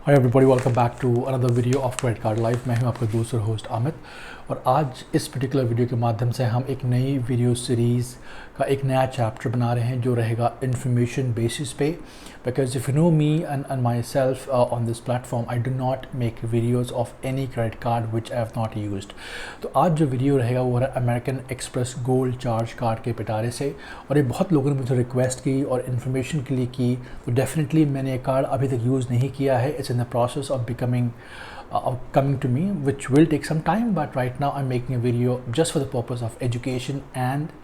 Hi everybody, welcome back to another video of credit card life. मैं हूं आपका दोस्त और होस्ट अमित, और आज इस पर्टिकुलर वीडियो के माध्यम से हम एक नई वीडियो सीरीज़ का एक नया चैप्टर बना रहे हैं जो रहेगा इन्फॉर्मेशन बेसिस पे। Because if you know me and my self on this platform, I do not make videos of any credit card which I have not used. तो आज जो वीडियो रहेगा वो है American Express gold charge card के पिटारे से, और ये बहुत लोगों ने मुझे रिक्वेस्ट की और इन्फॉर्मेशन के लिए की। तो डेफिनेटली मैंने ये कार्ड अभी तक यूज़ नहीं किया है। It's in the process of coming to me, which will take some time, but right now I'm making a video just for the purpose of education and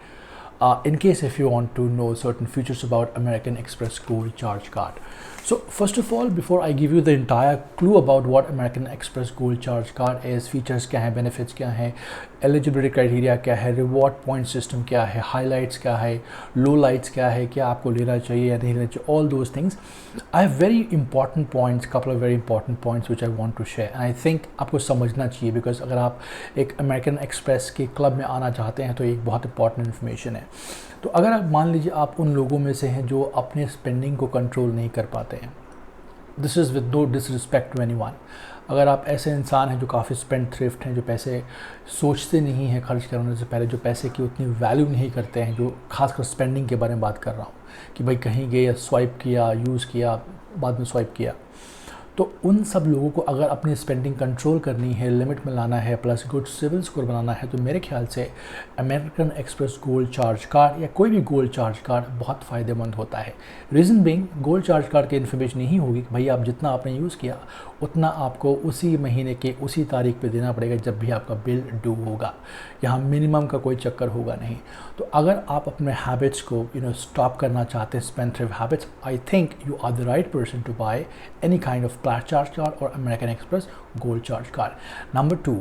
in case if you want to know certain features about American Express Gold Charge Card. So first of all, before I give you the entire clue about what American Express Gold Charge Card is, features क्या है, benefits क्या है, eligibility criteria क्या है, reward point system क्या है, highlights क्या है, lowlights क्या है, क्या आपको लेना चाहिए या नहीं लेना चाहिए, all those things. I have very important points, couple of very important points which I want to share, and I think आपको समझना चाहिए because अगर आप एक American Express के क्लब में आना चाहते हैं तो एक बहुत important information है। तो अगर आप मान लीजिए आप उन लोगों में से हैं जो अपने स्पेंडिंग को कंट्रोल नहीं कर पाते हैं, this is with no disrespect to anyone. अगर आप ऐसे इंसान हैं जो काफ़ी स्पेंड थ्रिफ्ट हैं, जो पैसे सोचते नहीं हैं खर्च करने से पहले, जो पैसे की उतनी वैल्यू नहीं करते हैं, जो खासकर स्पेंडिंग के बारे में बात कर रहा हूँ कि भाई कहीं गए, स्वाइप किया, यूज़ किया, बाद में स्वाइप किया, तो उन सब लोगों को अगर अपनी स्पेंडिंग कंट्रोल करनी है, लिमिट में लाना है, प्लस गुड सिविल स्कोर बनाना है, तो मेरे ख्याल से American Express gold charge card या कोई भी गोल्ड चार्ज कार्ड बहुत फ़ायदेमंद होता है। Reason being, gold charge card की इन्फॉर्मेशन यही होगी कि भाई आप जितना आपने यूज़ किया उतना आपको उसी महीने के उसी तारीख पे देना पड़ेगा जब भी आपका बिल ड्यू होगा। यहाँ मिनिमम का कोई चक्कर होगा नहीं। तो अगर आप अपने हैबिट्स को स्टॉप करना चाहते हैं, spendthrift habits, I think you are the right person to buy any kind of flat charge card और American Express gold charge card. Number 2,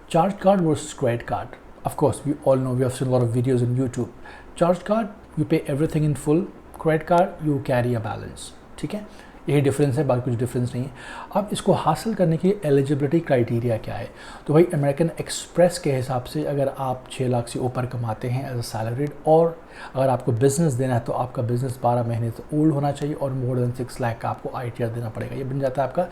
charge card versus credit card. Of course, we all know, we have seen a lot of videos on YouTube. Charge card, you pay everything in full. Credit card, you carry a balance. ठीक है, यही difference है, बाकी कुछ difference नहीं है। अब इसको हासिल करने के लिए एलिजिबिलिटी क्राइटेरिया क्या है? तो भाई अमेरिकन एक्सप्रेस के हिसाब से अगर आप 6 लाख से ऊपर कमाते हैं एज अ सैलरीड, और अगर आपको बिजनेस देना है तो आपका बिजनेस 12 महीने से ओल्ड होना चाहिए और मोर देन 6 लाख का आपको ITR देना पड़ेगा। ये बन जाता है आपका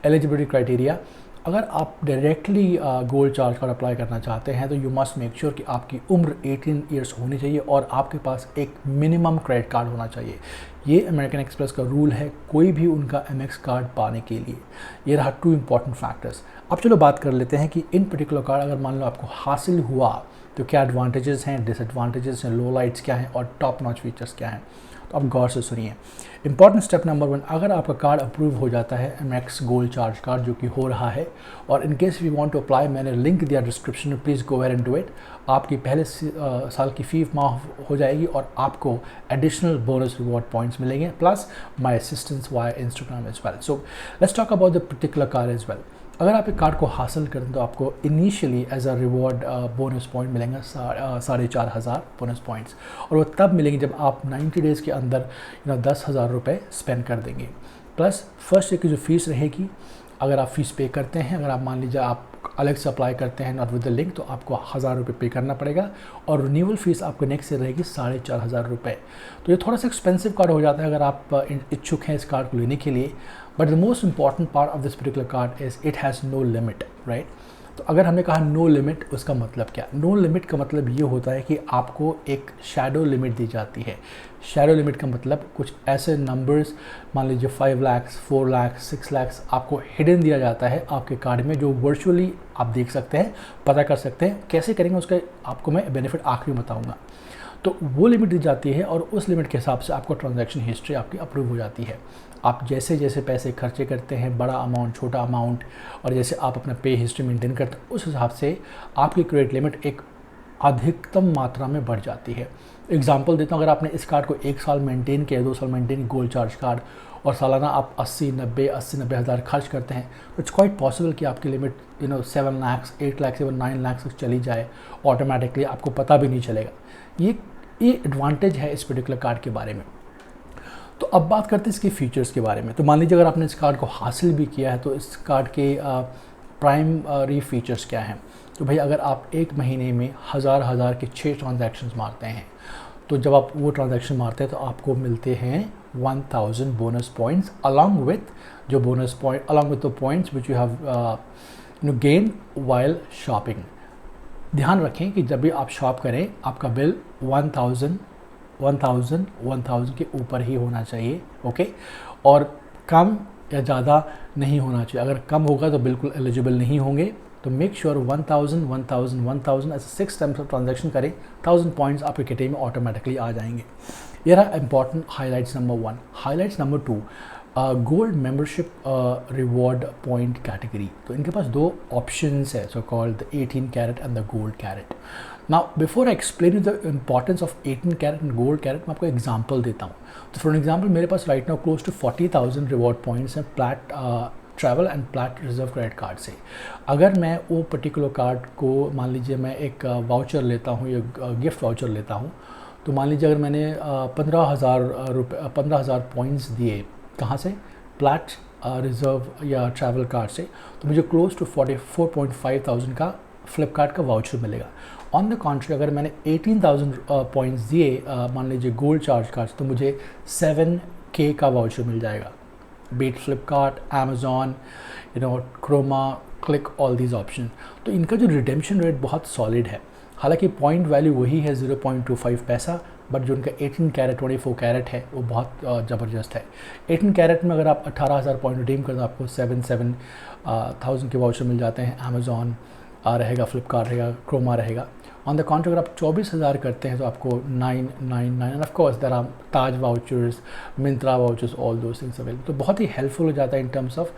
एलिजिबिलिटी क्राइटेरिया। अगर आप directly gold charge card apply करना चाहते हैं तो यू मस्ट मेक श्योर कि आपकी उम्र 18 ईयर्स होनी चाहिए और आपके पास एक मिनिमम क्रेडिट कार्ड होना चाहिए। ये अमेरिकन एक्सप्रेस का रूल है कोई भी उनका MX कार्ड पाने के लिए। ये रहा 2 इम्पॉर्टेंट फैक्टर्स। अब चलो बात कर लेते हैं कि इन पर्टिकुलर कार्ड अगर मान लो आपको हासिल हुआ तो क्या एडवांटेजेस हैं, डिसएडवांटेजेस हैं, लो लाइट्स क्या हैं और टॉप नॉच फीचर्स क्या हैं। तो आप गौर से सुनिए। इंपॉर्टेंट स्टेप नंबर 1, अगर आपका कार्ड अप्रूव हो जाता है MX गोल्ड चार्ज कार्ड, जो कि हो रहा है, और in case we want to apply, मैंने लिंक दिया डिस्क्रिप्शन में, please go ahead and do it. आपकी पहले साल की फ़ी माफ़ हो जाएगी और आपको एडिशनल बोनस रिवॉर्ड पॉइंट्स मिलेंगे, plus my assistance via Instagram as well. So let's talk about the particular card as well. अगर आप एक कार्ड को हासिल करें तो आपको initially as a reward bonus point मिलेंगे 4,500 बोनस पॉइंट्स, और वो तब मिलेंगे जब आप 90 डेज़ के अंदर 10,000 रुपये स्पेंड कर देंगे। प्लस फर्स्ट ईयर की जो फीस रहेगी, अगर आप फीस पे करते हैं, अगर आप मान लीजिए आप अलग से अप्लाई करते हैं नॉट विद द लिंक, तो आपको 1,000 रुपये पे करना पड़ेगा, और रिन्यूअल फीस आपको नेक्स्ट ईयर रहेगी 4,500 रुपये। तो ये थोड़ा सा एक्सपेंसिव कार्ड हो जाता है अगर आप इच्छुक हैं इस कार्ड को लेने के लिए। But the most important part of this particular card is it has no limit, right. तो अगर हमने कहा नो लिमिट, उसका मतलब क्या? नो लिमिट का मतलब ये होता है कि आपको एक शैडो लिमिट दी जाती है। शैडो लिमिट का मतलब कुछ ऐसे नंबर्स, मान लीजिए 5 लाख, 4 लाख, 6 लाख आपको हिडन दिया जाता है आपके कार्ड में, जो वर्चुअली आप देख सकते हैं, पता कर सकते हैं। कैसे करेंगे उसका आपको मैं बेनिफिट आखिरी में बताऊँगा। तो वो लिमिट दी जाती है और उस लिमिट के हिसाब से आपको ट्रांजैक्शन हिस्ट्री आपकी अप्रूव हो जाती है। आप जैसे जैसे पैसे खर्चे करते हैं, बड़ा अमाउंट, छोटा अमाउंट, और जैसे आप अपना पे हिस्ट्री मेंटेन करते हैं, उस हिसाब से आपकी क्रेडिट लिमिट एक अधिकतम मात्रा में बढ़ जाती है। एग्जांपल देता हूँ, अगर आपने इस कार्ड को 1 साल मेंटेन किया, 2 साल मेंटेन गोल्ड चार्ज कार्ड, और सालाना आप 80-90 हज़ार खर्च करते हैं, तो इट्स क्वाइट पॉसिबल कि आपकी लिमिट 7 लाख, 8 लाख, 9 लाख तक चली जाए ऑटोमेटिकली, आपको पता भी नहीं चलेगा। ये एडवांटेज है इस पर्टिकुलर कार्ड के बारे में। तो अब बात करते हैं इसके फीचर्स के बारे में। तो मान लीजिए अगर आपने इस कार्ड को हासिल भी किया है तो इस कार्ड के प्राइमरी फीचर्स क्या हैं? तो भाई अगर आप एक महीने में हज़ार के 6 ट्रांजैक्शंस मारते हैं, तो जब आप वो ट्रांजैक्शन मारते हैं तो आपको मिलते हैं 1000 bonus points along with जो bonus point along with the points which you have gained while shopping. ध्यान रखें कि जब भी आप शॉप करें आपका बिल 1000 के ऊपर ही होना चाहिए, ओके, और कम या ज़्यादा नहीं होना चाहिए. अगर कम होगा तो बिल्कुल एलिजिबल नहीं होंगे. तो मेक श्योर 1000 ऐसे 6 टाइम्स ऑफ ट्रांजैक्शन करें, 1000 पॉइंट्स आपके कैटेगरी में ऑटोमेटिकली आ जाएंगे. ये रहा important highlights number 1. Highlights number 2, gold membership reward point category. तो इनके पास 2 ऑप्शंस है, so called the 18 carat and the gold carat. Now before I explain you the importance of 18 carat and gold carat, मैं आपको example देता हूँ. तो for example मेरे पास right now close to 40,000 reward points हैं plat travel and plat reserve credit card से. अगर मैं वो पर्टिकुलर कार्ड को, मान लीजिए मैं एक वाउचर लेता हूँ या गिफ्ट वाउचर लेता हूँ, तो मान लीजिए अगर मैंने 15,000 पॉइंट्स दिए, कहाँ से, प्लैट रिजर्व या ट्रैवल कार्ड से, तो मुझे क्लोज टू 44,500 का फ्लिपकार्ट का वाउचर मिलेगा. ऑन द कॉन्ट्री अगर मैंने 18,000 पॉइंट्स दिए मान लीजिए गोल्ड चार्ज कार्ड, तो मुझे 7K का वाउचर मिल जाएगा. Be it Flipkart, Amazon, Croma, Cliq, all these options. तो इनका जो रिडेम्पशन रेट बहुत सॉलिड है. हालांकि पॉइंट वैल्यू वही है 0.25 पैसा, बट जो उनका 18 कैरेट 24 कैरेट है वो बहुत ज़बरदस्त है. 18 कैरेट में अगर आप 18,000 पॉइंट रिडीम करें तो आपको 7,000 के वाउचर मिल जाते हैं. अमेजॉन रहेगा, फ्लिपकार्ट रहेगा, क्रोमा रहेगा. ऑन द कॉन्ट्री अगर आप 24,000 करते हैं तो आपको 999 and of course there are Taj vouchers, Myntra vouchers, all those things available. तो बहुत ही हेल्पफुल हो जाता है in terms of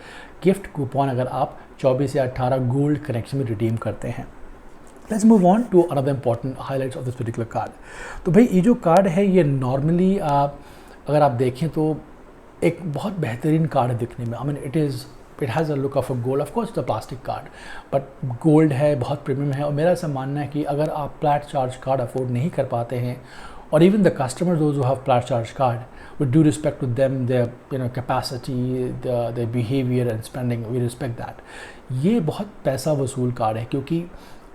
gift coupon अगर आप 24 या 18 गोल्ड कनेक्शन में रिडीम करते हैं. Let's move on to another important highlights of this particular card. तो भाई ये जो कार्ड है ये नॉर्मली अगर आप देखें तो एक बहुत बेहतरीन कार्ड है दिखने में. I mean it has a look of a gold. Of course the plastic card, but gold है, बहुत प्रीमियम है. और मेरा ऐसा मानना है कि अगर आप प्लैट चार्ज कार्ड अफोर्ड नहीं कर पाते हैं, और even the customers those who have plat charge card, with due respect to them, their capacity, their behavior and spending, we respect that. ये बहुत पैसा वसूल कार्ड है, क्योंकि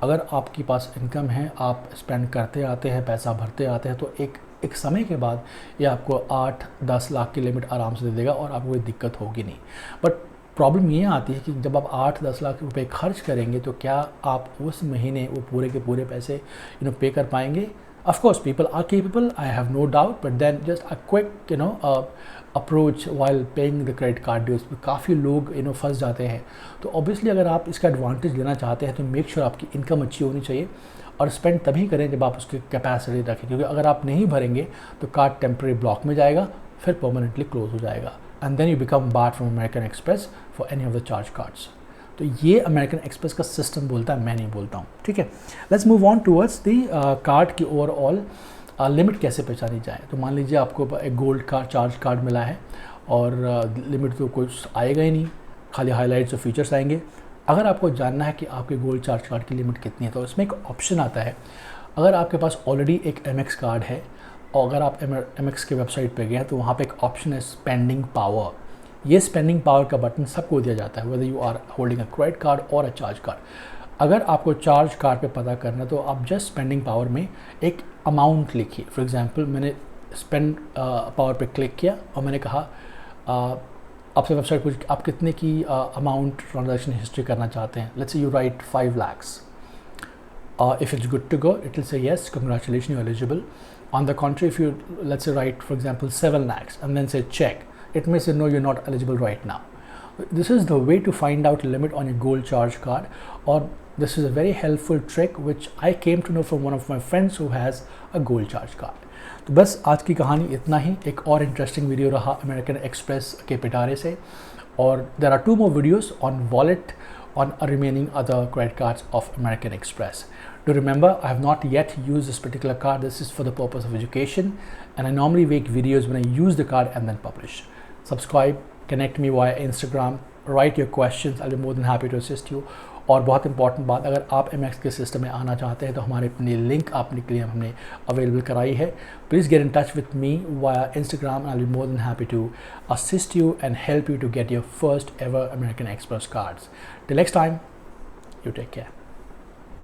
अगर आपके पास इनकम है, आप स्पेंड करते आते हैं, पैसा भरते आते हैं, तो एक समय के बाद ये आपको 8-10 लाख की लिमिट आराम से दे देगा और आपको कोई दिक्कत होगी नहीं. बट प्रॉब्लम ये आती है कि जब आप 8-10 लाख रुपए खर्च करेंगे तो क्या आप उस महीने वो पूरे के पूरे पैसे पे कर पाएंगे. Of course, people are capable, I have no doubt, but then just a quick approach while paying the credit card dues. काफ़ी लोग फंस जाते हैं. तो ऑब्वियसली अगर आप इसका एडवांटेज लेना चाहते हैं तो मेक श्योर आपकी इनकम अच्छी होनी चाहिए, और स्पेंड तभी करें जब आप उसकी कैपेसिटी रखें, क्योंकि अगर आप नहीं भरेंगे तो कार्ड टेम्प्रेरी ब्लॉक में जाएगा, फिर परमानेंटली क्लोज हो जाएगा, and then you become barred from American Express for any of the charge cards. तो ये अमेरिकन एक्सप्रेस का सिस्टम बोलता है, मैं नहीं बोलता हूँ. ठीक है, let's move on towards the card की ओवरऑल लिमिट कैसे पहचानी जाए. तो मान लीजिए आपको एक गोल्ड का चार्ज कार्ड मिला है और लिमिट तो कुछ आएगा ही नहीं, खाली हाईलाइट्स और फीचर्स आएंगे. अगर आपको जानना है कि आपके गोल्ड चार्ज कार्ड की लिमिट कितनी है, तो इसमें एक ऑप्शन आता है. अगर आपके पास ऑलरेडी एक MX कार्ड है और अगर आप MX के वेबसाइट पर गए तो वहाँ पर एक ऑप्शन है स्पेंडिंग पावर. ये स्पेंडिंग पावर का बटन सबको दिया जाता है, whether you are holding a credit card और अ चार्ज कार्ड. अगर आपको चार्ज कार्ड पे पता करना तो आप जस्ट स्पेंडिंग पावर में एक अमाउंट लिखिए. फॉर एग्जांपल मैंने स्पेंड पावर पे क्लिक किया और मैंने कहा आपसे वेबसाइट पूछ आप कितने की अमाउंट ट्रांजैक्शन हिस्ट्री करना चाहते हैं. Let's say you right 5 lakhs. If it's good to go, it will say yes, congratulations, you're eligible. On the contrary, if you let's say write for example 7 lakhs and then say check, it may say no, you're not eligible right now. This is the way to find out limit on your gold charge card, or this is a very helpful trick which I came to know from one of my friends who has a gold charge card. तो बस आज की कहानी इतना ही. एक और interesting video रहा American express के पिटारे से, और there are 2 more videos on wallet on remaining other credit cards of American Express. Do remember, I have not yet used this particular card. This is for the purpose of education, and I normally make videos when I use the card and then publish. Subscribe, connect me via Instagram, write your questions, I'll be more than happy to assist you. और बहुत important बात, अगर आप MX के system में आना चाहते हैं तो हमारे अपनी लिंक आपके लिए हमने अवेलेबल कराई है. Please get in touch with me via Instagram, I'll be more than happy to assist you and help you to get your first ever American Express cards. Till next time, you take care.